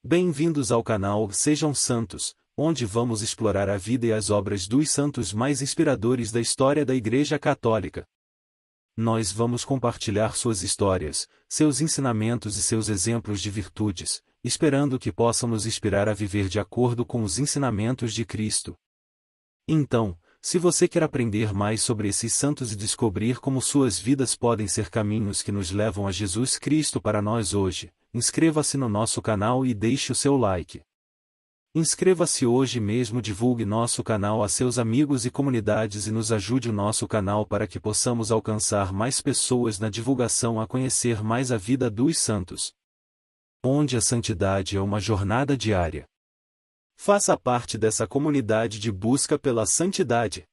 Bem-vindos ao canal Sejam Santos, onde vamos explorar a vida e as obras dos santos mais inspiradores da história da Igreja Católica. Nós vamos compartilhar suas histórias, seus ensinamentos e seus exemplos de virtudes, esperando que possam nos inspirar a viver de acordo com os ensinamentos de Cristo. Então, se você quer aprender mais sobre esses santos e descobrir como suas vidas podem ser caminhos que nos levam a Jesus Cristo para nós hoje, inscreva-se no nosso canal e deixe o seu like. Inscreva-se hoje mesmo, divulgue nosso canal a seus amigos e comunidades e nos ajude o nosso canal para que possamos alcançar mais pessoas na divulgação a conhecer mais a vida dos santos. Onde a santidade é uma jornada diária. Faça parte dessa comunidade de busca pela santidade.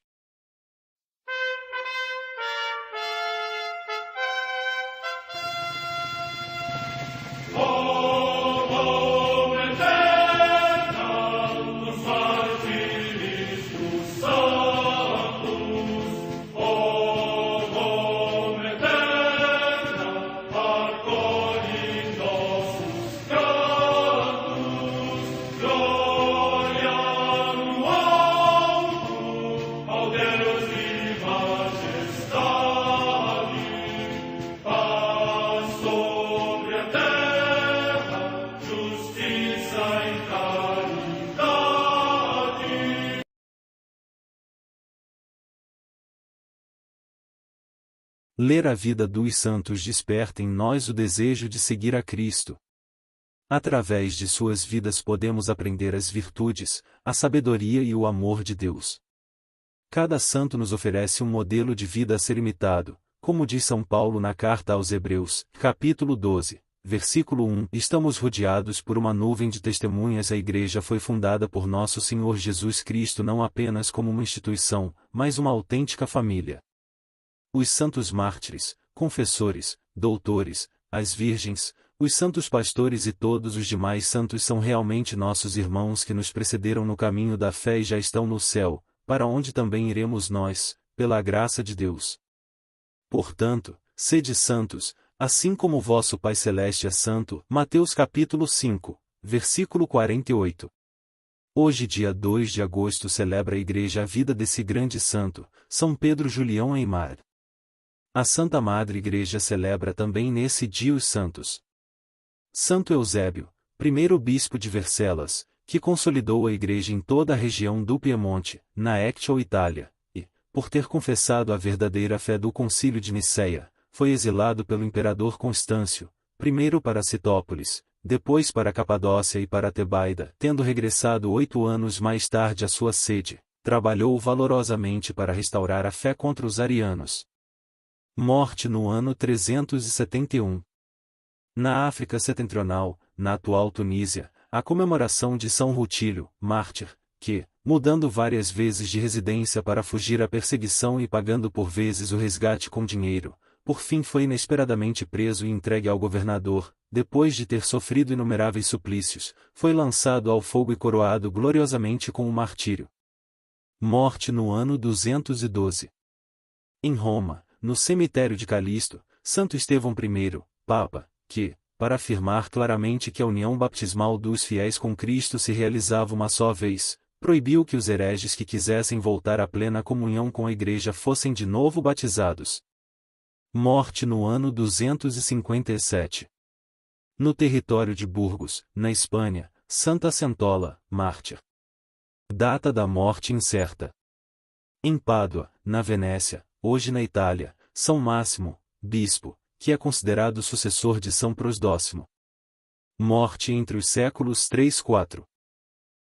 Ler a vida dos santos desperta em nós o desejo de seguir a Cristo. Através de suas vidas podemos aprender as virtudes, a sabedoria e o amor de Deus. Cada santo nos oferece um modelo de vida a ser imitado, como diz São Paulo na carta aos Hebreus, capítulo 12, versículo 1. Estamos rodeados por uma nuvem de testemunhas. A Igreja foi fundada por nosso Senhor Jesus Cristo não apenas como uma instituição, mas uma autêntica família. Os santos mártires, confessores, doutores, as virgens, os santos pastores e todos os demais santos são realmente nossos irmãos que nos precederam no caminho da fé e já estão no céu, para onde também iremos nós, pela graça de Deus. Portanto, sede santos, assim como o vosso Pai Celeste é santo. Mateus capítulo 5, versículo 48. Hoje, dia 2 de agosto, celebra a Igreja a vida desse grande santo, São Pedro Julião Aimar. A Santa Madre Igreja celebra também nesse dia os santos. Santo Eusébio, primeiro bispo de Vercellas, que consolidou a Igreja em toda a região do Piemonte, na actual Itália, e, por ter confessado a verdadeira fé do Concílio de Nicéia, foi exilado pelo imperador Constâncio, primeiro para Citópolis, depois para Capadócia e para Tebaida. Tendo regressado 8 anos mais tarde à sua sede, trabalhou valorosamente para restaurar a fé contra os arianos. Morte no ano 371. Na África Setentrional, na atual Tunísia, a comemoração de São Rutílio, mártir, que, mudando várias vezes de residência para fugir à perseguição e pagando por vezes o resgate com dinheiro, por fim foi inesperadamente preso e entregue ao governador. Depois de ter sofrido inumeráveis suplícios, foi lançado ao fogo e coroado gloriosamente com o martírio. Morte no ano 212. Em Roma, no cemitério de Calixto, Santo Estevão I, Papa, que, para afirmar claramente que a união baptismal dos fiéis com Cristo se realizava uma só vez, proibiu que os hereges que quisessem voltar à plena comunhão com a Igreja fossem de novo batizados. Morte no ano 257. No território de Burgos, na Espanha, Santa Centola, mártir. Data da morte incerta. Em Pádua, na Venécia, hoje na Itália, São Máximo, bispo, que é considerado sucessor de São Prosdóximo. Morte entre os séculos 3 e 4.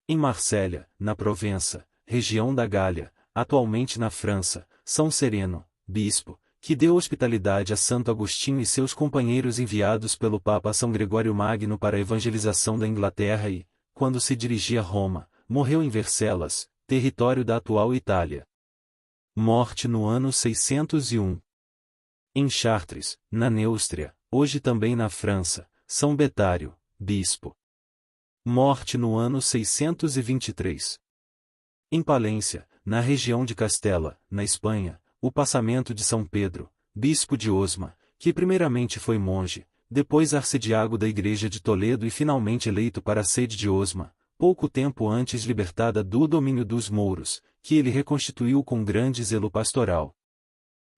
Em Marsella, na Provença, região da Gália, atualmente na França, São Sereno, bispo, que deu hospitalidade a Santo Agostinho e seus companheiros enviados pelo Papa São Gregório Magno para a evangelização da Inglaterra e, quando se dirigia a Roma, morreu em Vercellas, território da atual Itália. Morte no ano 601. Em Chartres, na Neustria, hoje também na França, São Betário, bispo. Morte no ano 623. Em Palência, na região de Castela, na Espanha, o passamento de São Pedro, bispo de Osma, que primeiramente foi monge, depois arcediago da Igreja de Toledo e finalmente eleito para a sede de Osma, pouco tempo antes libertada do domínio dos mouros, que ele reconstituiu com grande zelo pastoral.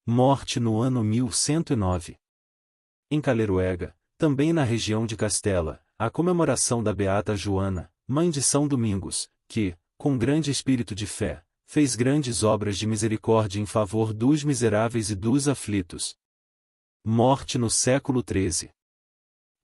Morte no ano 1109. Em Caleruega, também na região de Castela, a comemoração da Beata Joana, mãe de São Domingos, que, com grande espírito de fé, fez grandes obras de misericórdia em favor dos miseráveis e dos aflitos. Morte no século XIII.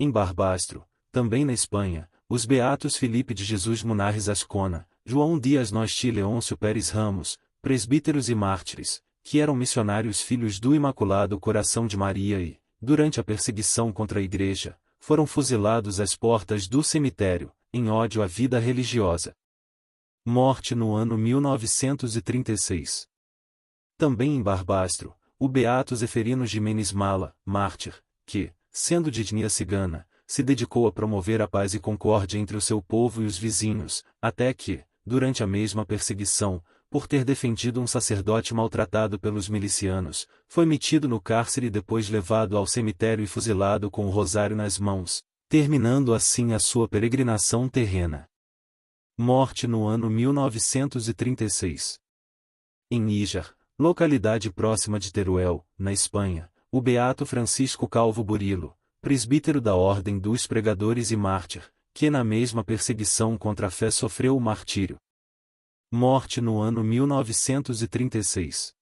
Em Barbastro, também na Espanha, os beatos Filipe de Jesus Munarriz Ascona, João Dias Nosti e Leôncio Pérez Ramos, presbíteros e mártires, que eram missionários filhos do Imaculado Coração de Maria e, durante a perseguição contra a Igreja, foram fuzilados às portas do cemitério, em ódio à vida religiosa. Morte no ano 1936. Também em Barbastro, o beato Zeferino Jimenez Mala, mártir, que, sendo de etnia cigana, se dedicou a promover a paz e concórdia entre o seu povo e os vizinhos, até que, durante a mesma perseguição, por ter defendido um sacerdote maltratado pelos milicianos, foi metido no cárcere e depois levado ao cemitério e fuzilado com o rosário nas mãos, terminando assim a sua peregrinação terrena. Morte no ano 1936. Em Níjar, localidade próxima de Teruel, na Espanha, o beato Francisco Calvo Burilo, presbítero da Ordem dos Pregadores e mártir, que na mesma perseguição contra a fé sofreu o martírio. Morte no ano 1936.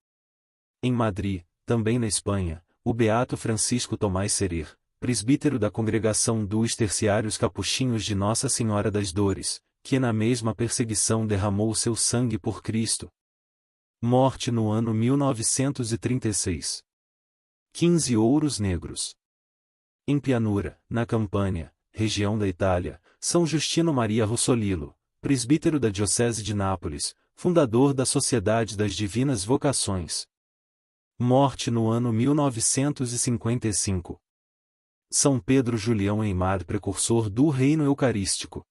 Em Madrid, também na Espanha, o beato Francisco Tomás Serer, presbítero da Congregação dos Terciários Capuchinhos de Nossa Senhora das Dores, que na mesma perseguição derramou seu sangue por Cristo. Morte no ano 1936. 15 ouros negros. Em Pianura, na Campânia, região da Itália, São Justino Maria Rossolilo, presbítero da Diocese de Nápoles, fundador da Sociedade das Divinas Vocações. Morte no ano 1955. São Pedro Julião Eymar, precursor do Reino Eucarístico.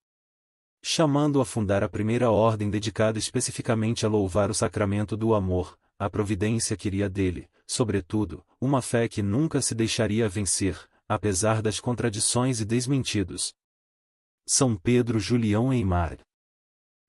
Chamando a fundar a primeira ordem dedicada especificamente a louvar o sacramento do amor, a providência queria dele, sobretudo, uma fé que nunca se deixaria vencer, apesar das contradições e desmentidos. São Pedro Julião Eymar.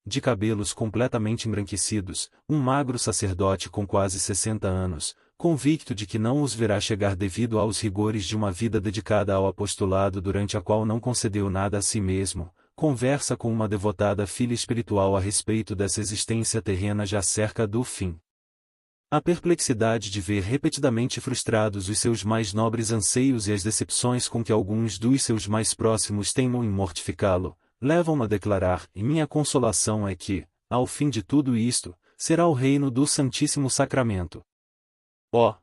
De cabelos completamente embranquecidos, um magro sacerdote com quase 60 anos, convicto de que não os verá chegar devido aos rigores de uma vida dedicada ao apostolado durante a qual não concedeu nada a si mesmo, conversa com uma devotada filha espiritual a respeito dessa existência terrena já cerca do fim. A perplexidade de ver repetidamente frustrados os seus mais nobres anseios e as decepções com que alguns dos seus mais próximos teimam em mortificá-lo, levam-no a declarar: e minha consolação é que, ao fim de tudo isto, será o reino do Santíssimo Sacramento. Ó!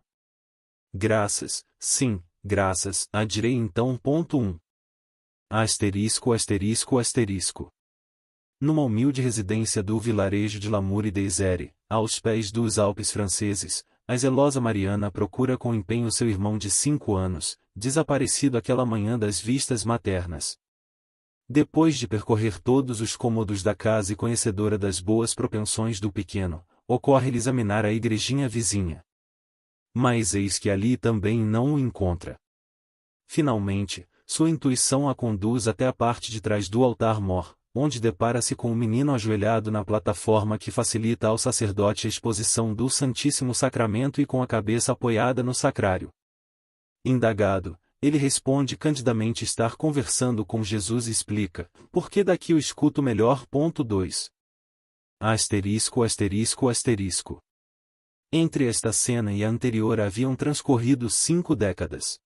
Graças, sim, graças, direi então. 1. Asterisco, asterisco, asterisco. Numa humilde residência do vilarejo de Lamour de Isère, aos pés dos Alpes franceses, a zelosa Mariana procura com empenho seu irmão de 5 anos, desaparecido aquela manhã das vistas maternas. Depois de percorrer todos os cômodos da casa e conhecedora das boas propensões do pequeno, ocorre-lhe examinar a igrejinha vizinha. Mas eis que ali também não o encontra. Finalmente, sua intuição a conduz até a parte de trás do altar-mor, onde depara-se com o menino ajoelhado na plataforma que facilita ao sacerdote a exposição do Santíssimo Sacramento e com a cabeça apoiada no sacrário. Indagado, ele responde candidamente estar conversando com Jesus e explica: porque daqui o escuto melhor. 2. Asterisco, asterisco, asterisco. Entre esta cena e a anterior haviam transcorrido 5 décadas.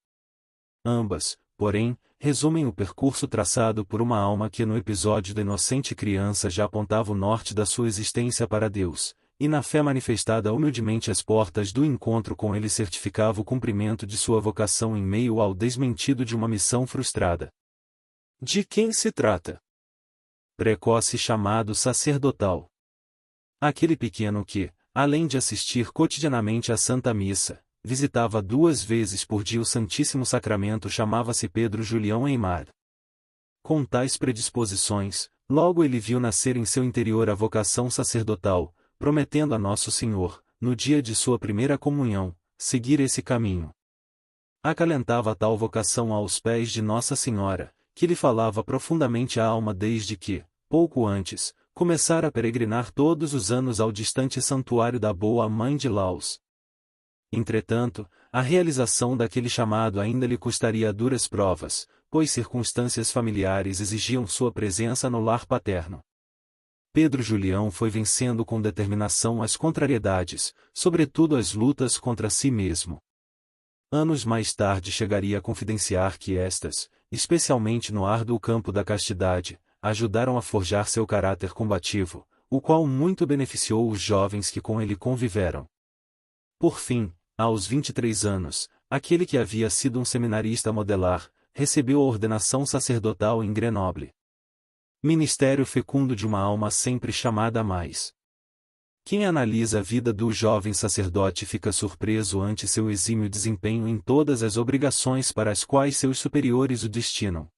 Ambas, porém, resumem o percurso traçado por uma alma que no episódio da inocente criança já apontava o norte da sua existência para Deus, e na fé manifestada humildemente às portas do encontro com Ele certificava o cumprimento de sua vocação em meio ao desmentido de uma missão frustrada. De quem se trata? Precoce chamado sacerdotal. Aquele pequeno que, além de assistir cotidianamente à Santa Missa, visitava 2 vezes por dia o Santíssimo Sacramento, chamava-se Pedro Julião Eymar. Com tais predisposições, logo ele viu nascer em seu interior a vocação sacerdotal, prometendo a Nosso Senhor, no dia de sua primeira comunhão, seguir esse caminho. Acalentava tal vocação aos pés de Nossa Senhora, que lhe falava profundamente a alma desde que, pouco antes, começara a peregrinar todos os anos ao distante santuário da Boa Mãe de Laus. Entretanto, a realização daquele chamado ainda lhe custaria duras provas, pois circunstâncias familiares exigiam sua presença no lar paterno. Pedro Julião foi vencendo com determinação as contrariedades, sobretudo as lutas contra si mesmo. Anos mais tarde chegaria a confidenciar que estas, especialmente no árduo campo da castidade, ajudaram a forjar seu caráter combativo, o qual muito beneficiou os jovens que com ele conviveram. Por fim, aos 23 anos, aquele que havia sido um seminarista modelar, recebeu a ordenação sacerdotal em Grenoble. Ministério fecundo de uma alma sempre chamada a mais. Quem analisa a vida do jovem sacerdote fica surpreso ante seu exímio desempenho em todas as obrigações para as quais seus superiores o destinam.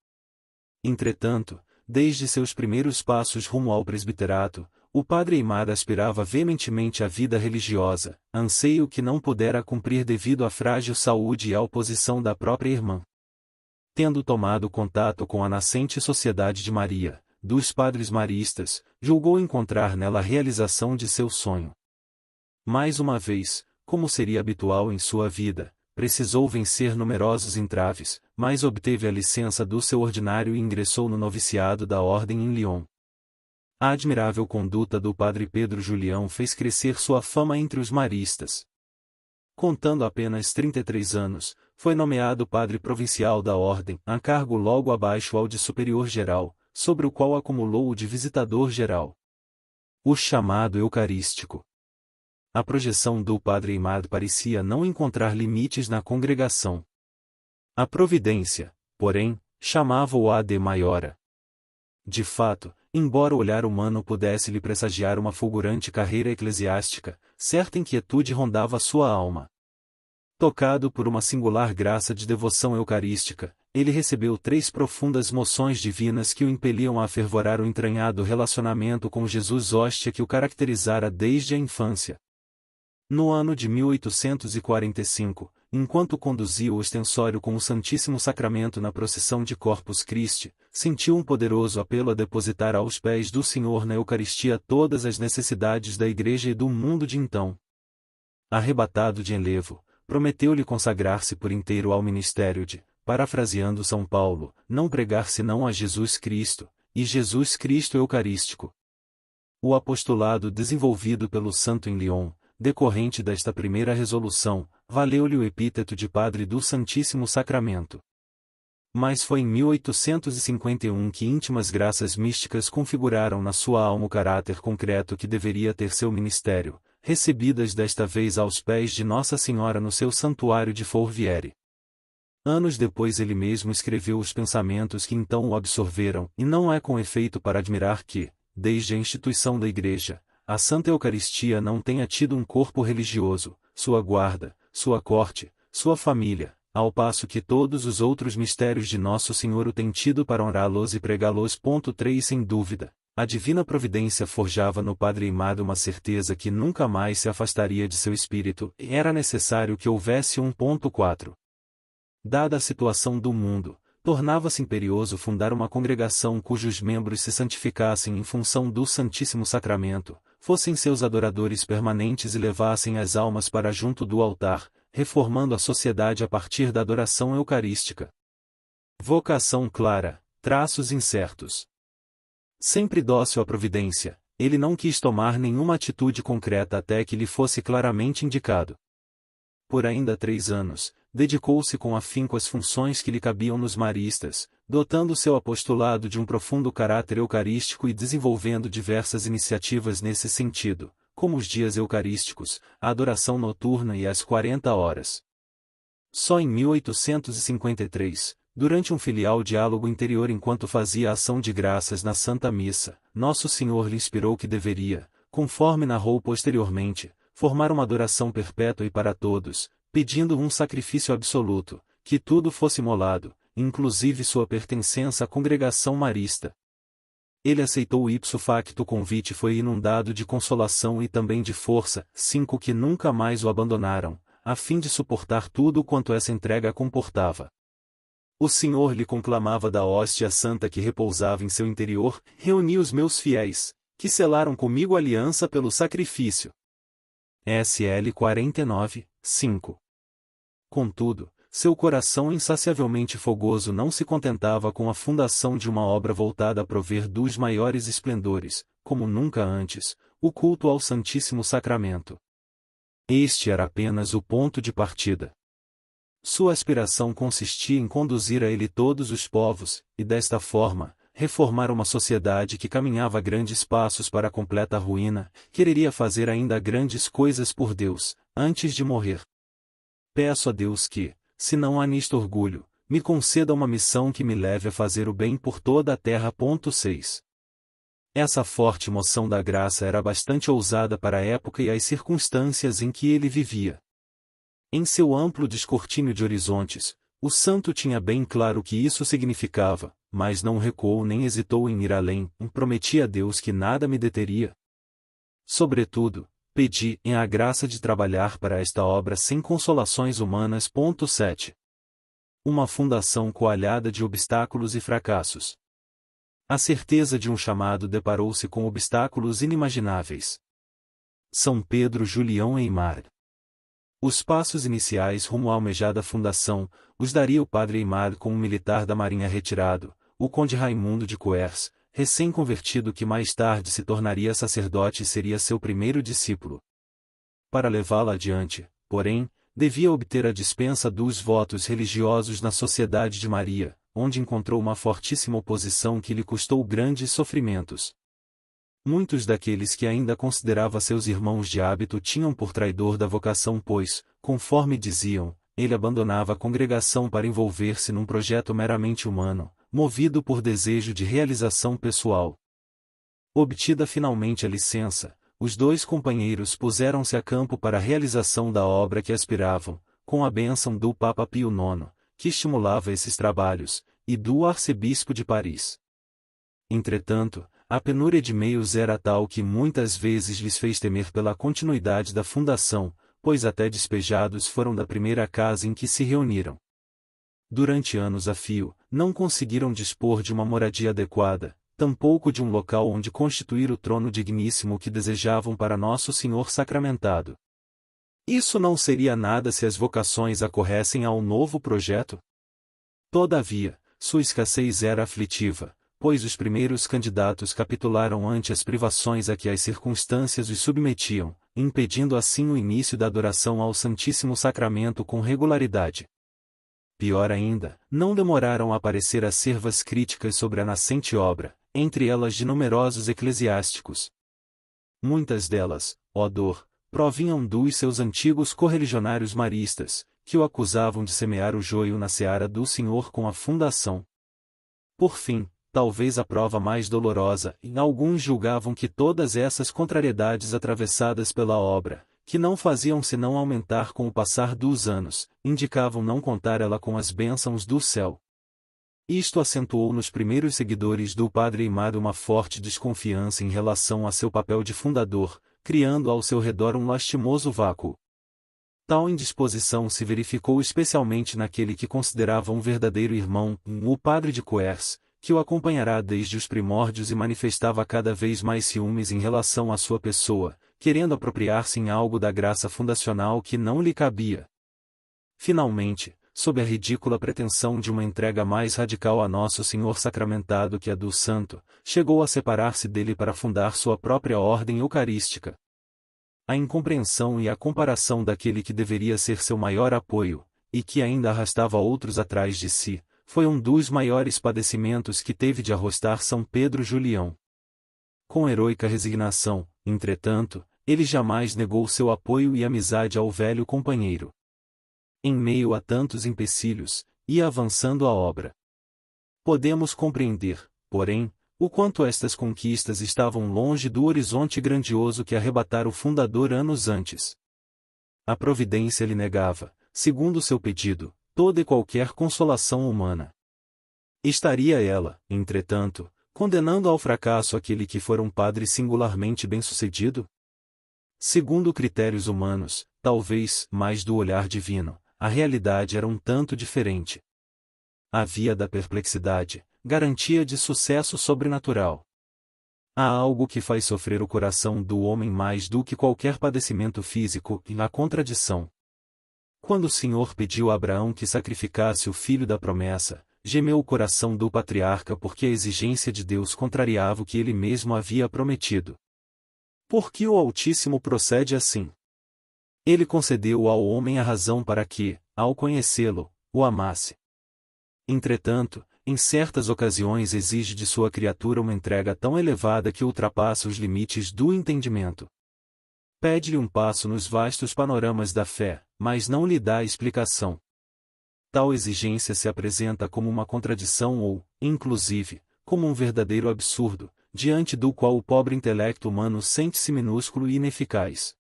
Entretanto, desde seus primeiros passos rumo ao presbiterato, o padre Aimar aspirava veementemente à vida religiosa, anseio que não pudera cumprir devido à frágil saúde e à oposição da própria irmã. Tendo tomado contato com a nascente Sociedade de Maria, dos Padres Maristas, julgou encontrar nela a realização de seu sonho. Mais uma vez, como seria habitual em sua vida, precisou vencer numerosos entraves, mas obteve a licença do seu ordinário e ingressou no noviciado da Ordem em Lyon. A admirável conduta do padre Pedro Julião fez crescer sua fama entre os maristas. Contando apenas 33 anos, foi nomeado padre provincial da Ordem, a cargo logo abaixo ao de superior-geral, sobre o qual acumulou o de visitador-geral. O chamado eucarístico. A projeção do padre Aimar parecia não encontrar limites na congregação. A providência, porém, chamava-o ad maiora. De fato, embora o olhar humano pudesse lhe pressagiar uma fulgurante carreira eclesiástica, certa inquietude rondava sua alma. Tocado por uma singular graça de devoção eucarística, ele recebeu 3 profundas moções divinas que o impeliam a fervorar o entranhado relacionamento com Jesus hóstia que o caracterizara desde a infância. No ano de 1845, enquanto conduzia o ostensório com o Santíssimo Sacramento na procissão de Corpus Christi, sentiu um poderoso apelo a depositar aos pés do Senhor na Eucaristia todas as necessidades da Igreja e do mundo de então. Arrebatado de enlevo, prometeu-lhe consagrar-se por inteiro ao ministério de, parafraseando São Paulo, não pregar senão a Jesus Cristo, e Jesus Cristo Eucarístico. O apostolado desenvolvido pelo santo em Lyon, decorrente desta primeira resolução, valeu-lhe o epíteto de Padre do Santíssimo Sacramento. Mas foi em 1851 que íntimas graças místicas configuraram na sua alma o caráter concreto que deveria ter seu ministério, recebidas desta vez aos pés de Nossa Senhora no seu santuário de Fourvière. Anos depois ele mesmo escreveu os pensamentos que então o absorveram, e não é com efeito para admirar que, desde a instituição da Igreja, a Santa Eucaristia não tenha tido um corpo religioso, sua guarda, sua corte, sua família, ao passo que todos os outros mistérios de Nosso Senhor o têm tido para honrá-los e pregá-los. 3 Sem dúvida, a divina providência forjava no padre Aimar uma certeza que nunca mais se afastaria de seu espírito, e era necessário que houvesse 4. Dada a situação do mundo, tornava-se imperioso fundar uma congregação cujos membros se santificassem em função do Santíssimo Sacramento, fossem seus adoradores permanentes e levassem as almas para junto do altar, reformando a sociedade a partir da adoração eucarística. Vocação clara, traços incertos. Sempre dócil à providência, ele não quis tomar nenhuma atitude concreta até que lhe fosse claramente indicado. Por ainda 3 anos, dedicou-se com afinco às funções que lhe cabiam nos maristas, dotando seu apostolado de um profundo caráter eucarístico e desenvolvendo diversas iniciativas nesse sentido, como os dias eucarísticos, a adoração noturna e as 40 horas. Só em 1853, durante um filial diálogo interior enquanto fazia a ação de graças na Santa Missa, Nosso Senhor lhe inspirou que deveria, conforme narrou posteriormente, formar uma adoração perpétua e para todos, pedindo um sacrifício absoluto, que tudo fosse imolado, inclusive sua pertencença à congregação marista. Ele aceitou ipso facto o convite e foi inundado de consolação e também de força, 5 que nunca mais o abandonaram, a fim de suportar tudo quanto essa entrega comportava. O Senhor lhe conclamava da hóstia santa que repousava em seu interior: reuni os meus fiéis, que selaram comigo aliança pelo sacrifício. SL 49, 5. Contudo, seu coração insaciavelmente fogoso não se contentava com a fundação de uma obra voltada a prover dos maiores esplendores, como nunca antes, o culto ao Santíssimo Sacramento. Este era apenas o ponto de partida. Sua aspiração consistia em conduzir a ele todos os povos, e desta forma, reformar uma sociedade que caminhava grandes passos para a completa ruína. Quereria fazer ainda grandes coisas por Deus, antes de morrer. Peço a Deus que, se não há nisto orgulho, me conceda uma missão que me leve a fazer o bem por toda a terra. 6. Essa forte moção da graça era bastante ousada para a época e as circunstâncias em que ele vivia. Em seu amplo descortínio de horizontes, o santo tinha bem claro o que isso significava, mas não recuou nem hesitou em ir além. Prometi a Deus que nada me deteria. Sobretudo, pedi-me a graça de trabalhar para esta obra sem consolações humanas. 7. Uma fundação coalhada de obstáculos e fracassos. A certeza de um chamado deparou-se com obstáculos inimagináveis. São Pedro Julião Aimar. Os passos iniciais rumo à almejada fundação, os daria o padre Aimar com um militar da marinha retirado, o conde Raimundo de Coers, recém-convertido que mais tarde se tornaria sacerdote e seria seu primeiro discípulo. Para levá-la adiante, porém, devia obter a dispensa dos votos religiosos na Sociedade de Maria, onde encontrou uma fortíssima oposição que lhe custou grandes sofrimentos. Muitos daqueles que ainda considerava seus irmãos de hábito tinham por traidor da vocação, pois, conforme diziam, ele abandonava a congregação para envolver-se num projeto meramente humano, movido por desejo de realização pessoal. Obtida finalmente a licença, os dois companheiros puseram-se a campo para a realização da obra que aspiravam, com a bênção do Papa Pio IX, que estimulava esses trabalhos, e do arcebispo de Paris. Entretanto, a penúria de meios era tal que muitas vezes lhes fez temer pela continuidade da fundação, pois até despejados foram da primeira casa em que se reuniram. Durante anos a fio, não conseguiram dispor de uma moradia adequada, tampouco de um local onde constituir o trono digníssimo que desejavam para Nosso Senhor sacramentado. Isso não seria nada se as vocações acorressem ao novo projeto? Todavia, sua escassez era aflitiva, pois os primeiros candidatos capitularam ante as privações a que as circunstâncias os submetiam, impedindo assim o início da adoração ao Santíssimo Sacramento com regularidade. Pior ainda, não demoraram a aparecer acervas críticas sobre a nascente obra, entre elas de numerosos eclesiásticos. Muitas delas, ó dor, provinham dos seus antigos correligionários maristas, que o acusavam de semear o joio na seara do Senhor com a fundação. Por fim, talvez a prova mais dolorosa, e alguns julgavam que todas essas contrariedades atravessadas pela obra, que não faziam senão aumentar com o passar dos anos, indicavam não contar ela com as bênçãos do céu. Isto acentuou nos primeiros seguidores do padre Aimar uma forte desconfiança em relação a seu papel de fundador, criando ao seu redor um lastimoso vácuo. Tal indisposição se verificou especialmente naquele que considerava um verdadeiro irmão, o padre de Coers, que o acompanhará desde os primórdios e manifestava cada vez mais ciúmes em relação à sua pessoa, querendo apropriar-se em algo da graça fundacional que não lhe cabia. Finalmente, sob a ridícula pretensão de uma entrega mais radical a Nosso Senhor sacramentado que a do santo, chegou a separar-se dele para fundar sua própria ordem eucarística. A incompreensão e a comparação daquele que deveria ser seu maior apoio, e que ainda arrastava outros atrás de si, foi um dos maiores padecimentos que teve de arrostar São Pedro Julião. Com heroica resignação, entretanto, ele jamais negou seu apoio e amizade ao velho companheiro. Em meio a tantos empecilhos, ia avançando a obra. Podemos compreender, porém, o quanto estas conquistas estavam longe do horizonte grandioso que arrebatara o fundador anos antes. A providência lhe negava, segundo seu pedido, toda e qualquer consolação humana. Estaria ela, entretanto, condenando ao fracasso aquele que fora um padre singularmente bem-sucedido? Segundo critérios humanos, talvez mais do olhar divino, a realidade era um tanto diferente. A via da perplexidade, garantia de sucesso sobrenatural. Há algo que faz sofrer o coração do homem mais do que qualquer padecimento físico, e a contradição. Quando o Senhor pediu a Abraão que sacrificasse o filho da promessa, gemeu o coração do patriarca porque a exigência de Deus contrariava o que ele mesmo havia prometido. Por que o Altíssimo procede assim? Ele concedeu ao homem a razão para que, ao conhecê-lo, o amasse. Entretanto, em certas ocasiões exige de sua criatura uma entrega tão elevada que ultrapassa os limites do entendimento. Pede-lhe um passo nos vastos panoramas da fé, mas não lhe dá explicação. Tal exigência se apresenta como uma contradição ou, inclusive, como um verdadeiro absurdo, diante do qual o pobre intelecto humano sente-se minúsculo e ineficaz.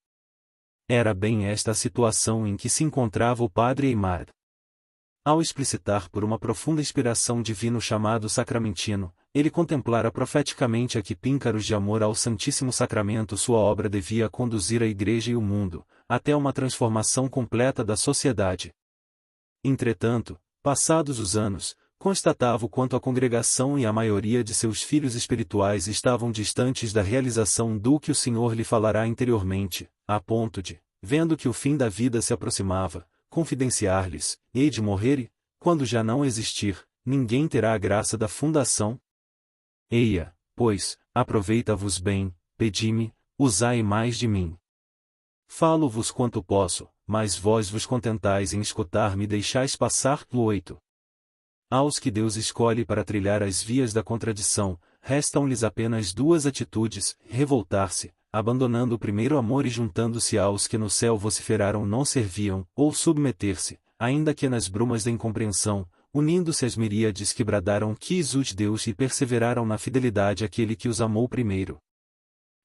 Era bem esta a situação em que se encontrava o padre Aimar. Ao explicitar por uma profunda inspiração divina o chamado sacramentino, ele contemplara profeticamente a que píncaros de amor ao Santíssimo Sacramento sua obra devia conduzir a Igreja e o mundo, até uma transformação completa da sociedade. Entretanto, passados os anos, constatava o quanto a congregação e a maioria de seus filhos espirituais estavam distantes da realização do que o Senhor lhe falará interiormente, a ponto de, vendo que o fim da vida se aproximava, confidenciar-lhes: hei de morrer e, quando já não existir, ninguém terá a graça da fundação? Eia, pois, aproveita-vos bem, pedi-me, usai mais de mim. Falo-vos quanto posso, mas vós vos contentais em escutar-me e deixais passar. 8. Aos que Deus escolhe para trilhar as vias da contradição, restam-lhes apenas duas atitudes: revoltar-se, abandonando o primeiro amor e juntando-se aos que no céu vociferaram não serviam, ou submeter-se, ainda que nas brumas da incompreensão, unindo-se às miríades que bradaram que exulte Deus e perseveraram na fidelidade àquele que os amou primeiro.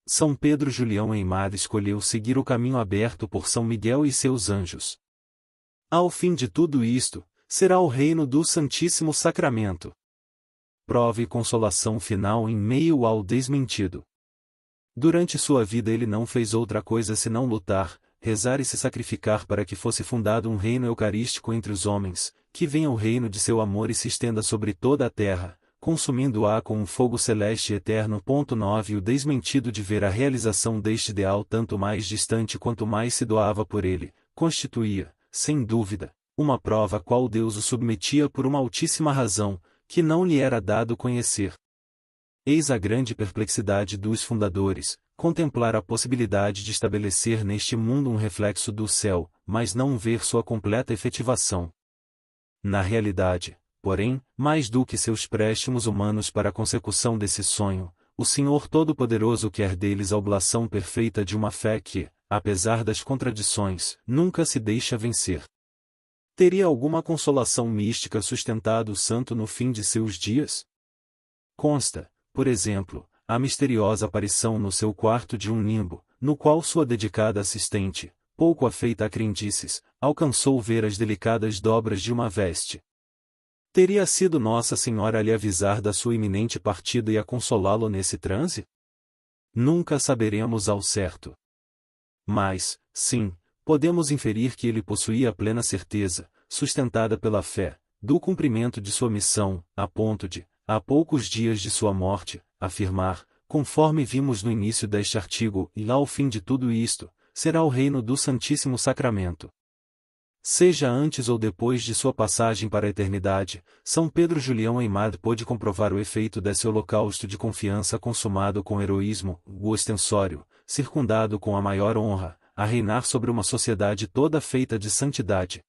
São Pedro Julião Aimar escolheu seguir o caminho aberto por São Miguel e seus anjos. Ao fim de tudo isto, será o reino do Santíssimo Sacramento. Prova e consolação final em meio ao desmentido. Durante sua vida ele não fez outra coisa senão lutar, rezar e se sacrificar para que fosse fundado um reino eucarístico entre os homens, que venha o reino de seu amor e se estenda sobre toda a terra, consumindo-a com um fogo celeste e eterno. 9. O desmentido de ver a realização deste ideal tanto mais distante quanto mais se doava por ele, constituía, sem dúvida, uma prova a qual Deus o submetia por uma altíssima razão, que não lhe era dado conhecer. Eis a grande perplexidade dos fundadores: contemplar a possibilidade de estabelecer neste mundo um reflexo do céu, mas não ver sua completa efetivação. Na realidade, porém, mais do que seus préstimos humanos para a consecução desse sonho, o Senhor Todo-Poderoso quer deles a oblação perfeita de uma fé que, apesar das contradições, nunca se deixa vencer. Teria alguma consolação mística sustentado o santo no fim de seus dias? Consta, por exemplo, a misteriosa aparição no seu quarto de um nimbo, no qual sua dedicada assistente, pouco afeita a crendices, alcançou ver as delicadas dobras de uma veste. Teria sido Nossa Senhora a lhe avisar da sua iminente partida e a consolá-lo nesse transe? Nunca saberemos ao certo. Mas, sim, podemos inferir que ele possuía plena certeza, sustentada pela fé, do cumprimento de sua missão, a ponto de, há poucos dias de sua morte, afirmar, conforme vimos no início deste artigo: e lá ao fim de tudo isto, será o reino do Santíssimo Sacramento. Seja antes ou depois de sua passagem para a eternidade, São Pedro Julião Aimar pôde comprovar o efeito desse holocausto de confiança consumado com heroísmo, o ostensório, circundado com a maior honra, a reinar sobre uma sociedade toda feita de santidade.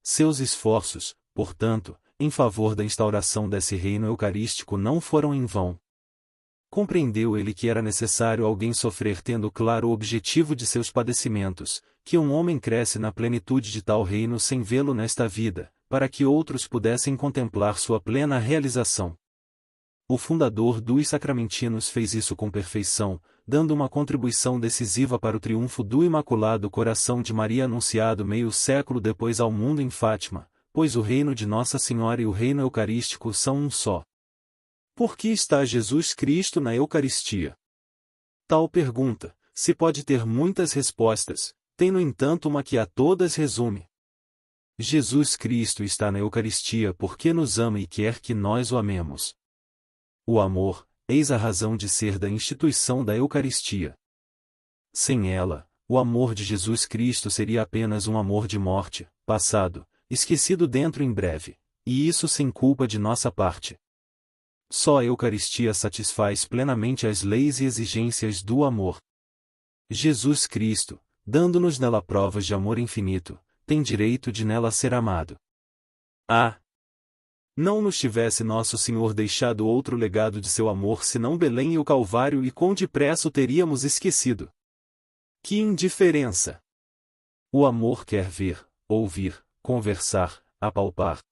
Seus esforços, portanto, em favor da instauração desse reino eucarístico não foram em vão. Compreendeu ele que era necessário alguém sofrer tendo claro o objetivo de seus padecimentos, que um homem cresce na plenitude de tal reino sem vê-lo nesta vida, para que outros pudessem contemplar sua plena realização. O fundador dos sacramentinos fez isso com perfeição, dando uma contribuição decisiva para o triunfo do Imaculado Coração de Maria anunciado meio século depois ao mundo em Fátima, pois o reino de Nossa Senhora e o reino eucarístico são um só. Por que está Jesus Cristo na Eucaristia? Tal pergunta, se pode ter muitas respostas, tem no entanto uma que a todas resume. Jesus Cristo está na Eucaristia porque nos ama e quer que nós o amemos. O amor, eis a razão de ser da instituição da Eucaristia. Sem ela, o amor de Jesus Cristo seria apenas um amor de morte, passado, esquecido dentro em breve, e isso sem culpa de nossa parte. Só a Eucaristia satisfaz plenamente as leis e exigências do amor. Jesus Cristo, dando-nos nela provas de amor infinito, tem direito de nela ser amado. Ah! Não nos tivesse Nosso Senhor deixado outro legado de seu amor senão Belém e o Calvário, e quão depressa o teríamos esquecido. Que indiferença! O amor quer ver, ouvir, conversar, apalpar.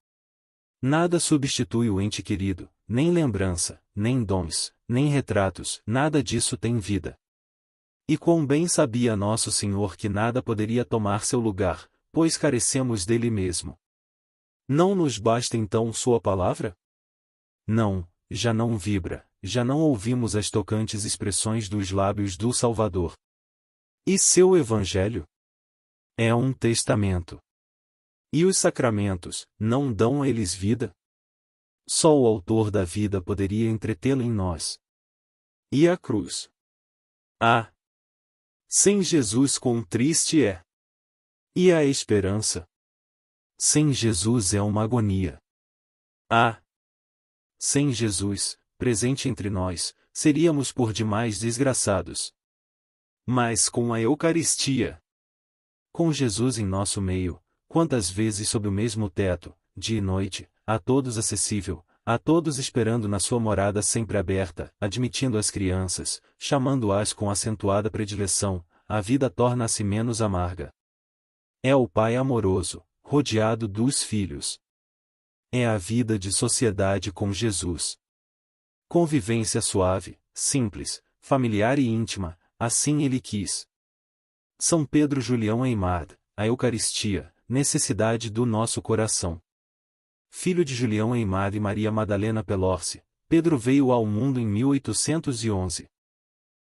Nada substitui o ente querido, nem lembrança, nem dons, nem retratos, nada disso tem vida. E quão bem sabia Nosso Senhor que nada poderia tomar seu lugar, pois carecemos dele mesmo. Não nos basta então sua palavra? Não, já não vibra, já não ouvimos as tocantes expressões dos lábios do Salvador. E seu Evangelho? É um testamento. E os sacramentos, não dão a eles vida? Só o Autor da vida poderia entretê-lo em nós. E a cruz? Ah! Sem Jesus quão triste é! E a esperança? Sem Jesus é uma agonia. Ah! Sem Jesus, presente entre nós, seríamos por demais desgraçados. Mas com a Eucaristia, com Jesus em nosso meio, quantas vezes sob o mesmo teto, dia e noite, a todos acessível, a todos esperando na sua morada sempre aberta, admitindo as crianças, chamando-as com acentuada predileção, a vida torna-se menos amarga. É o Pai amoroso, rodeado dos filhos. É a vida de sociedade com Jesus. Convivência suave, simples, familiar e íntima, assim ele quis. São Pedro Julião Eymard, a Eucaristia, necessidade do nosso coração. Filho de Julião Eymard e Maria Madalena Pelorce, Pedro veio ao mundo em 1811.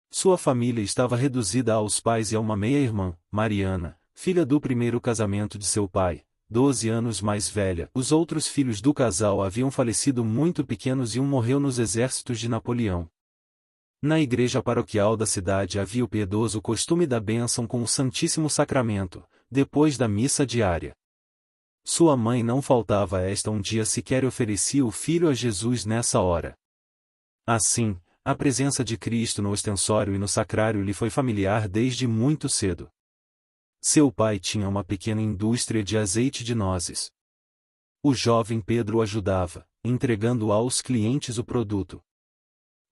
Sua família estava reduzida aos pais e a uma meia-irmã, Mariana, filha do primeiro casamento de seu pai, 12 anos mais velha. Os outros filhos do casal haviam falecido muito pequenos e um morreu nos exércitos de Napoleão. Na igreja paroquial da cidade havia o piedoso costume da bênção com o Santíssimo Sacramento, depois da missa diária. Sua mãe não faltava a esta um dia sequer e oferecia o filho a Jesus nessa hora. Assim, a presença de Cristo no ostensório e no sacrário lhe foi familiar desde muito cedo. Seu pai tinha uma pequena indústria de azeite de nozes. O jovem Pedro ajudava, entregando aos clientes o produto.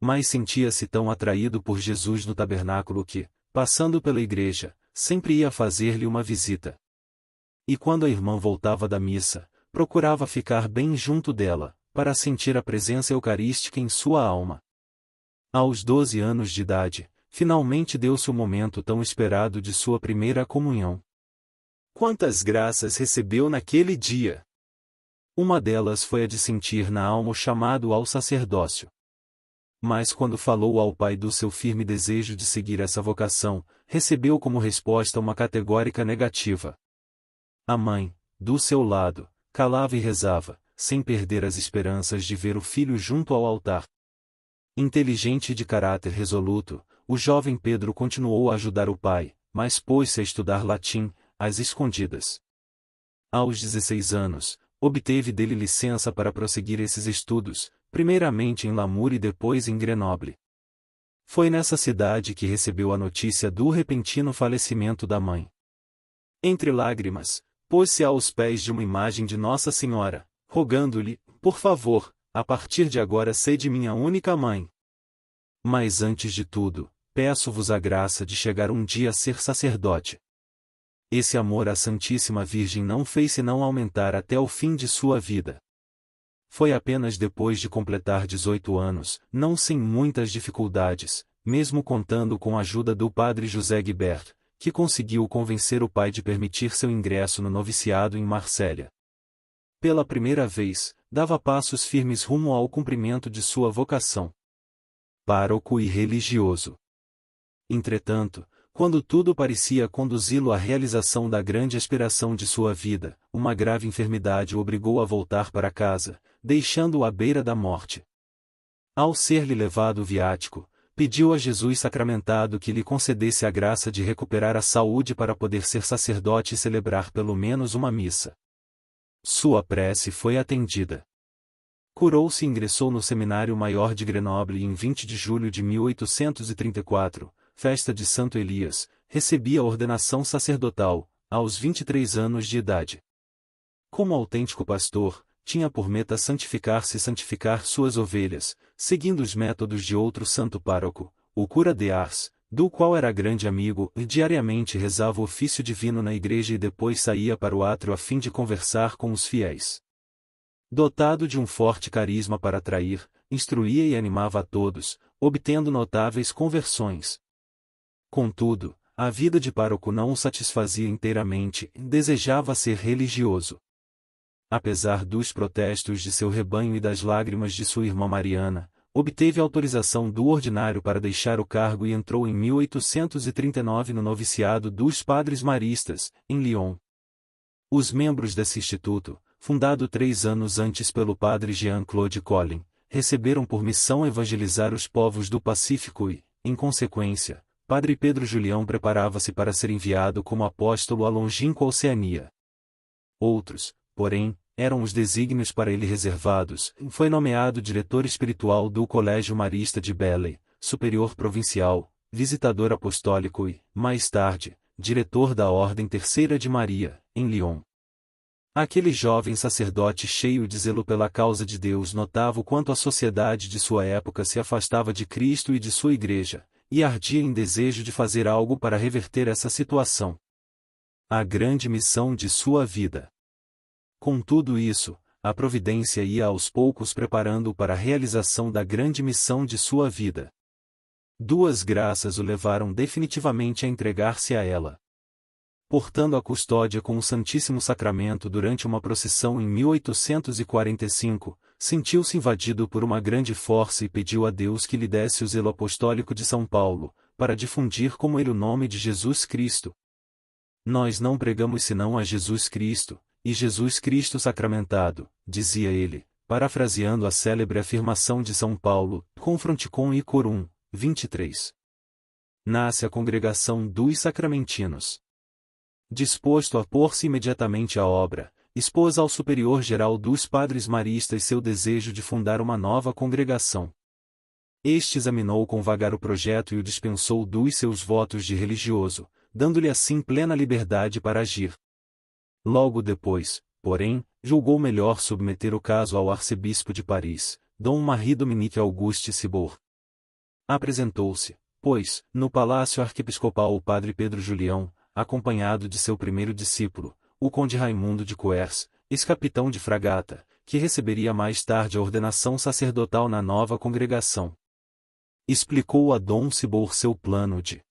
Mas sentia-se tão atraído por Jesus no tabernáculo que, passando pela igreja, sempre ia fazer-lhe uma visita. E quando a irmã voltava da missa, procurava ficar bem junto dela, para sentir a presença eucarística em sua alma. Aos 12 anos de idade, finalmente deu-se o momento tão esperado de sua primeira comunhão. Quantas graças recebeu naquele dia! Uma delas foi a de sentir na alma o chamado ao sacerdócio. Mas quando falou ao pai do seu firme desejo de seguir essa vocação, recebeu como resposta uma categórica negativa. A mãe, do seu lado, calava e rezava, sem perder as esperanças de ver o filho junto ao altar. Inteligente e de caráter resoluto, o jovem Pedro continuou a ajudar o pai, mas pôs-se a estudar latim, às escondidas. Aos 16 anos, obteve dele licença para prosseguir esses estudos, primeiramente em Lamour e depois em Grenoble. Foi nessa cidade que recebeu a notícia do repentino falecimento da mãe. Entre lágrimas, pôs-se aos pés de uma imagem de Nossa Senhora, rogando-lhe, por favor, a partir de agora sede minha única mãe. Mas antes de tudo, peço-vos a graça de chegar um dia a ser sacerdote. Esse amor à Santíssima Virgem não fez senão aumentar até o fim de sua vida. Foi apenas depois de completar 18 anos, não sem muitas dificuldades, mesmo contando com a ajuda do padre José Guibert, que conseguiu convencer o pai de permitir seu ingresso no noviciado em Marsella. Pela primeira vez, dava passos firmes rumo ao cumprimento de sua vocação. Pároco e religioso. Entretanto, Quando tudo parecia conduzi-lo à realização da grande aspiração de sua vida, uma grave enfermidade o obrigou a voltar para casa, deixando-o à beira da morte. Ao ser-lhe levado o viático, pediu a Jesus sacramentado que lhe concedesse a graça de recuperar a saúde para poder ser sacerdote e celebrar pelo menos uma missa. Sua prece foi atendida. Curou-se e ingressou no Seminário Maior de Grenoble e em 20 de julho de 1834, festa de Santo Elias, recebia a ordenação sacerdotal, aos 23 anos de idade. Como autêntico pastor, tinha por meta santificar-se e santificar suas ovelhas, seguindo os métodos de outro santo pároco, o cura de Ars, do qual era grande amigo, e diariamente rezava o ofício divino na igreja e depois saía para o átrio a fim de conversar com os fiéis. Dotado de um forte carisma para atrair, instruía e animava a todos, obtendo notáveis conversões. Contudo, a vida de pároco não o satisfazia inteiramente, desejava ser religioso. Apesar dos protestos de seu rebanho e das lágrimas de sua irmã Mariana, obteve autorização do ordinário para deixar o cargo e entrou em 1839 no noviciado dos Padres Maristas, em Lyon. Os membros desse instituto, fundado 3 anos antes pelo padre Jean-Claude Collin, receberam por missão evangelizar os povos do Pacífico e, em consequência, padre Pedro Julião preparava-se para ser enviado como apóstolo à longínqua Oceania. Outros, porém, eram os desígnios para ele reservados. Foi nomeado diretor espiritual do Colégio Marista de Belley, superior provincial, visitador apostólico e, mais tarde, diretor da Ordem Terceira de Maria, em Lyon. Aquele jovem sacerdote cheio de zelo pela causa de Deus notava o quanto a sociedade de sua época se afastava de Cristo e de sua Igreja, e ardia em desejo de fazer algo para reverter essa situação. A grande missão de sua vida. Com tudo isso, a providência ia aos poucos preparando-o para a realização da grande missão de sua vida. 2 graças o levaram definitivamente a entregar-se a ela. Portando a custódia com o Santíssimo Sacramento durante uma procissão em 1845, sentiu-se invadido por uma grande força e pediu a Deus que lhe desse o zelo apostólico de São Paulo, para difundir como ele o nome de Jesus Cristo. Nós não pregamos senão a Jesus Cristo, e Jesus Cristo sacramentado, dizia ele, parafraseando a célebre afirmação de São Paulo, Confronticon e Corum, 23. Nasce a congregação dos sacramentinos. Disposto a pôr-se imediatamente à obra, expôs ao superior-geral dos Padres Maristas seu desejo de fundar uma nova congregação. Este examinou com vagar o projeto e o dispensou dos seus votos de religioso, dando-lhe assim plena liberdade para agir. Logo depois, porém, julgou melhor submeter o caso ao arcebispo de Paris, Dom Marie-Dominique Auguste Cibour. Apresentou-se, pois, no palácio arquiepiscopal o padre Pedro Julião, acompanhado de seu primeiro discípulo, o conde Raimundo de Coers, ex-capitão de fragata, que receberia mais tarde a ordenação sacerdotal na nova congregação. Explicou a Dom Cibour seu plano de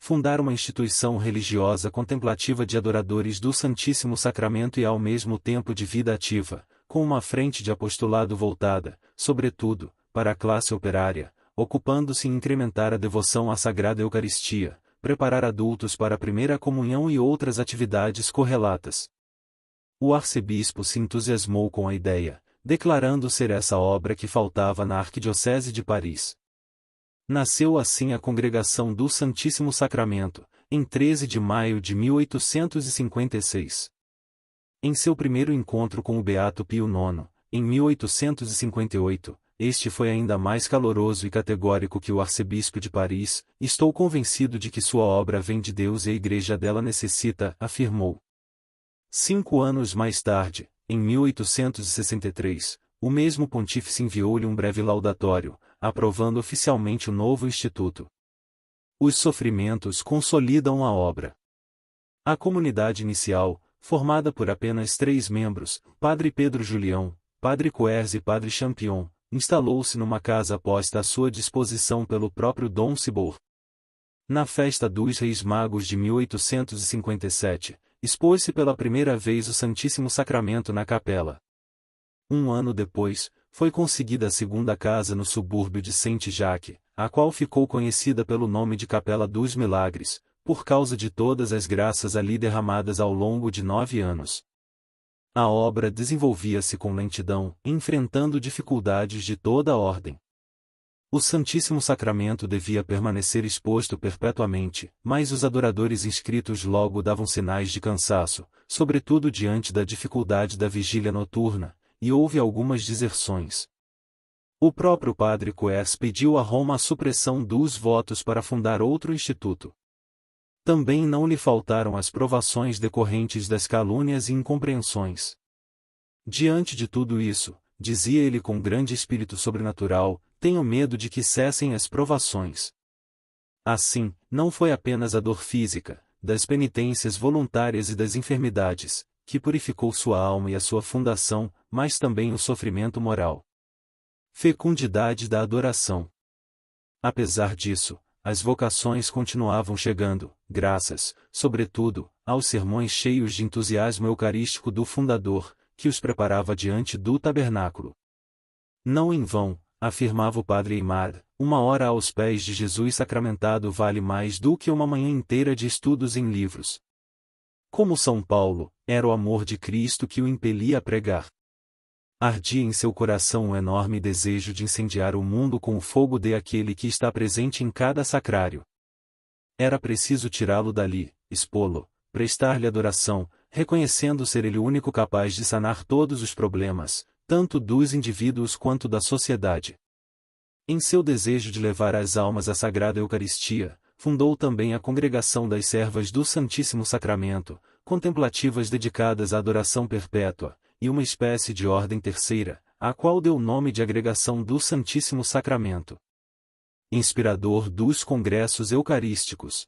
fundar uma instituição religiosa contemplativa de adoradores do Santíssimo Sacramento e ao mesmo tempo de vida ativa, com uma frente de apostolado voltada, sobretudo, para a classe operária, ocupando-se em incrementar a devoção à Sagrada Eucaristia, preparar adultos para a primeira comunhão e outras atividades correlatas. O arcebispo se entusiasmou com a ideia, declarando ser essa obra que faltava na Arquidiocese de Paris. Nasceu assim a Congregação do Santíssimo Sacramento, em 13 de maio de 1856. Em seu primeiro encontro com o Beato Pio IX, em 1858, este foi ainda mais caloroso e categórico que o arcebispo de Paris. Estou convencido de que sua obra vem de Deus e a Igreja dela necessita, afirmou. 5 anos mais tarde, em 1863, o mesmo pontífice enviou-lhe um breve laudatório, aprovando oficialmente o novo instituto. Os sofrimentos consolidam a obra. A comunidade inicial, formada por apenas 3 membros, Padre Pedro Julião, Padre Coers e Padre Champion, instalou-se numa casa posta à sua disposição pelo próprio Dom Cibour. Na festa dos Reis Magos de 1857, expôs-se pela primeira vez o Santíssimo Sacramento na capela. Um ano depois, foi conseguida a segunda casa no subúrbio de Saint-Jacques, a qual ficou conhecida pelo nome de Capela dos Milagres, por causa de todas as graças ali derramadas ao longo de 9 anos. A obra desenvolvia-se com lentidão, enfrentando dificuldades de toda a ordem. O Santíssimo Sacramento devia permanecer exposto perpetuamente, mas os adoradores inscritos logo davam sinais de cansaço, sobretudo diante da dificuldade da vigília noturna, e houve algumas deserções. O próprio padre Coers pediu a Roma a supressão dos votos para fundar outro instituto. Também não lhe faltaram as provações decorrentes das calúnias e incompreensões. Diante de tudo isso, dizia ele com grande espírito sobrenatural, tenho medo de que cessem as provações. Assim, não foi apenas a dor física, das penitências voluntárias e das enfermidades, que purificou sua alma e a sua fundação, mas também o sofrimento moral. Fecundidade da adoração. Apesar disso, as vocações continuavam chegando, graças, sobretudo, aos sermões cheios de entusiasmo eucarístico do fundador, que os preparava diante do tabernáculo. Não em vão, afirmava o padre Aimar, 1 hora aos pés de Jesus sacramentado vale mais do que uma manhã inteira de estudos em livros. Como São Paulo, era o amor de Cristo que o impelia a pregar. Ardia em seu coração um enorme desejo de incendiar o mundo com o fogo de aquele que está presente em cada sacrário. Era preciso tirá-lo dali, expô-lo, prestar-lhe adoração, reconhecendo ser ele o único capaz de sanar todos os problemas, tanto dos indivíduos quanto da sociedade. Em seu desejo de levar as almas à Sagrada Eucaristia, fundou também a Congregação das Servas do Santíssimo Sacramento, contemplativas dedicadas à adoração perpétua, e uma espécie de ordem terceira, à qual deu o nome de Agregação do Santíssimo Sacramento. Inspirador dos congressos eucarísticos.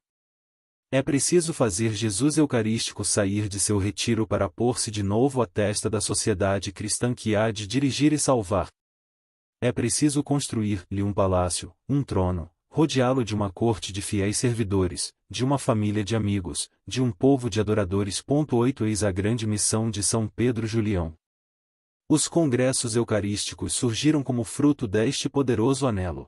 É preciso fazer Jesus Eucarístico sair de seu retiro para pôr-se de novo à testa da sociedade cristã que há de dirigir e salvar. É preciso construir-lhe um palácio, um trono, rodeá-lo de uma corte de fiéis servidores, de uma família de amigos, de um povo de adoradores. 8 Eis a grande missão de São Pedro Julião. Os congressos eucarísticos surgiram como fruto deste poderoso anelo.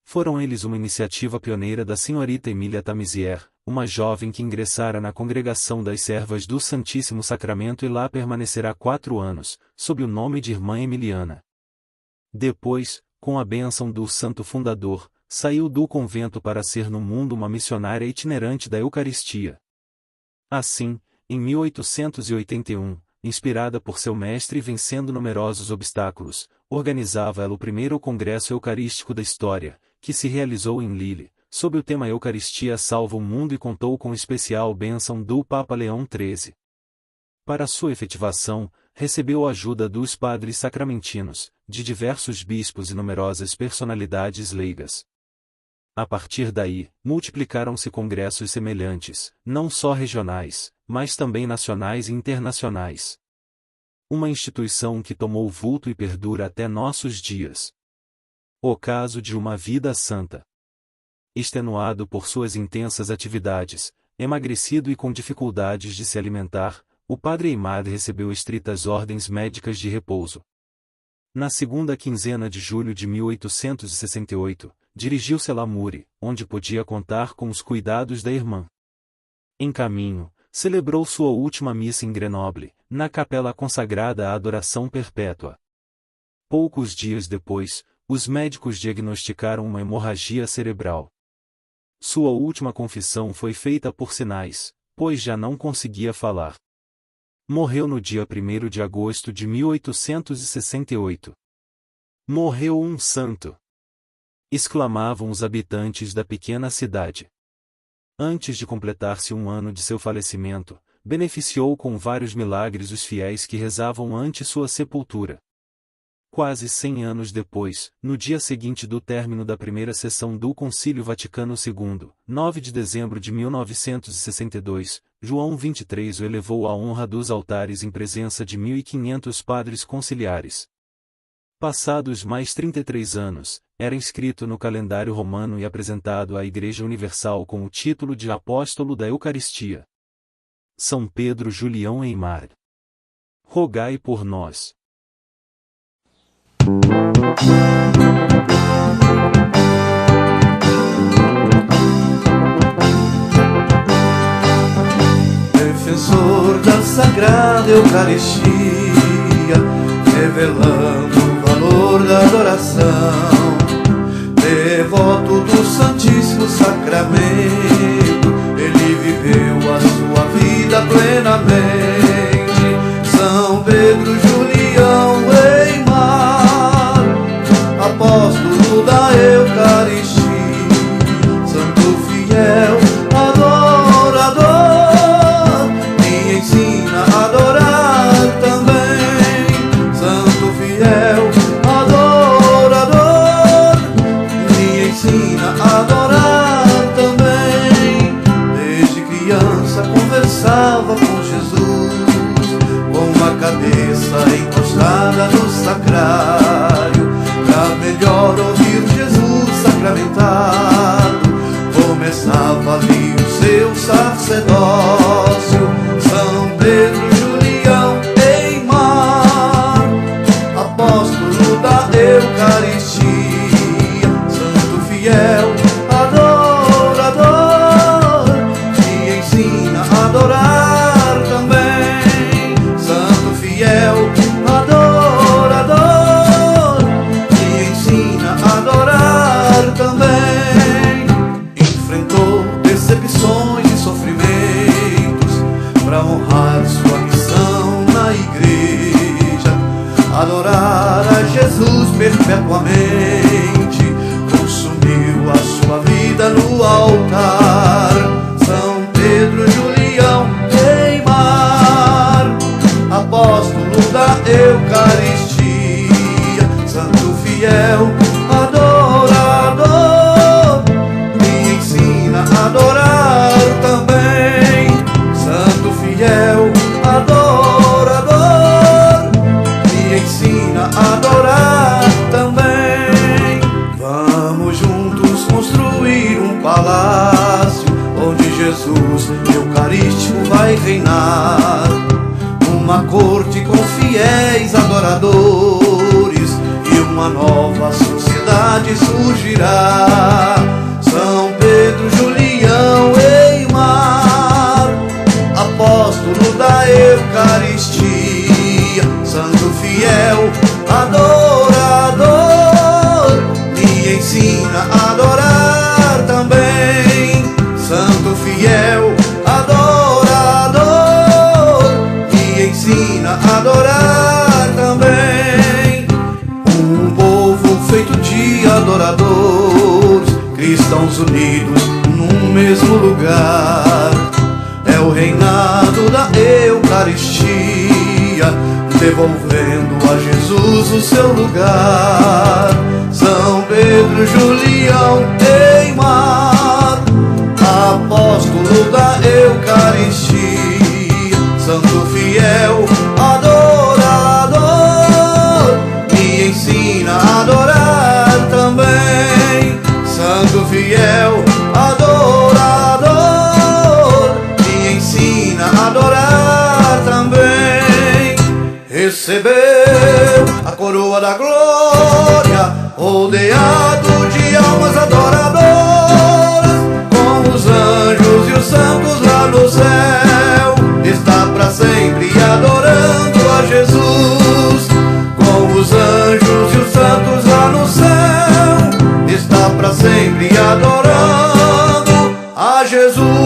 Foram eles uma iniciativa pioneira da senhorita Emília Tamisier, uma jovem que ingressara na Congregação das Servas do Santíssimo Sacramento e lá permanecerá 4 anos, sob o nome de Irmã Emiliana. Depois, com a bênção do santo fundador, saiu do convento para ser no mundo uma missionária itinerante da Eucaristia. Assim, em 1881, inspirada por seu mestre e vencendo numerosos obstáculos, organizava ela o primeiro congresso eucarístico da história, que se realizou em Lille, sob o tema Eucaristia salva o mundo e contou com especial bênção do Papa Leão XIII. Para sua efetivação, recebeu a ajuda dos padres sacramentinos, de diversos bispos e numerosas personalidades leigas. A partir daí, multiplicaram-se congressos semelhantes, não só regionais, mas também nacionais e internacionais. Uma instituição que tomou vulto e perdura até nossos dias. O caso de uma vida santa. Extenuado por suas intensas atividades, emagrecido e com dificuldades de se alimentar, o padre Aimar recebeu estritas ordens médicas de repouso. Na segunda quinzena de julho de 1868, dirigiu-se a Lamure, onde podia contar com os cuidados da irmã. Em caminho, celebrou sua última missa em Grenoble, na capela consagrada à adoração perpétua. Poucos dias depois, os médicos diagnosticaram uma hemorragia cerebral. Sua última confissão foi feita por sinais, pois já não conseguia falar. Morreu no dia 1º de agosto de 1868. Morreu um santo! Exclamavam os habitantes da pequena cidade. Antes de completar-se 1 ano de seu falecimento, beneficiou com vários milagres os fiéis que rezavam ante sua sepultura. Quase 100 anos depois, no dia seguinte do término da primeira sessão do Concílio Vaticano II, 9 de dezembro de 1962, João XXIII o elevou à honra dos altares em presença de 1.500 padres conciliares. Passados mais 33 anos, era inscrito no calendário romano e apresentado à Igreja Universal com o título de Apóstolo da Eucaristia. São Pedro Julião Aimar. Rogai por nós. Defensor da Sagrada Eucaristia, revelando o valor da adoração, devoto do Santíssimo Sacramento, ele viveu a sua vida plenamente. São Pedro, Julião, Eimar, apóstolo da Eucaristia, santo fiel, adorador, me ensina a adorar também. Santo fiel, adorador, me ensina a adorar também. Desde criança conversava com Jesus, com a cabeça encostada no sacrário, pra melhor ouvir Jesus sacramentado. Começava ali o seu sacerdócio. São Pedro, Julião, Eimar, apóstolo da Eucaristia, santo fiel, adorador, me ensina a adorar também. Santo fiel, adorador, me ensina a adorar também. Enfrentou decepções e sofrimentos para honrar sua missão na igreja, adorar a Jesus perpetuamente, consumiu a sua vida no altar. São Pedro, Julião, Eimar, apóstolo da Eucaristia, santo fiel, adorador, me ensina a adorar também. Santo fiel, adorador, me ensina a adorar também. Vamos juntos construir um palácio onde Jesus eucarístico vai reinar, uma corte com fiéis adoradores, e uma nova sociedade surgirá. São Pedro, Julião, Eimar, apóstolo da Eucaristia, santo fiel, adorador, me ensina a adorar também. Santo fiel, adorador, me ensina a adorar também. Um povo feito de adoradores, cristãos unidos num mesmo lugar. É o reinado da Eucaristia, devolvendo a Jesus o seu lugar. São Pedro, Julião, Eimar, apóstolo da Eucaristia, santo fiel, adorador, me ensina a adorar também. Santo fiel, adorador, me ensina a adorar também. Recebeu a coroa da glória, rodeado de almas adoradoras, com os anjos e os santos lá no céu. Está para sempre adorando a Jesus, com os anjos e os santos lá no céu. Está para sempre adorando a Jesus.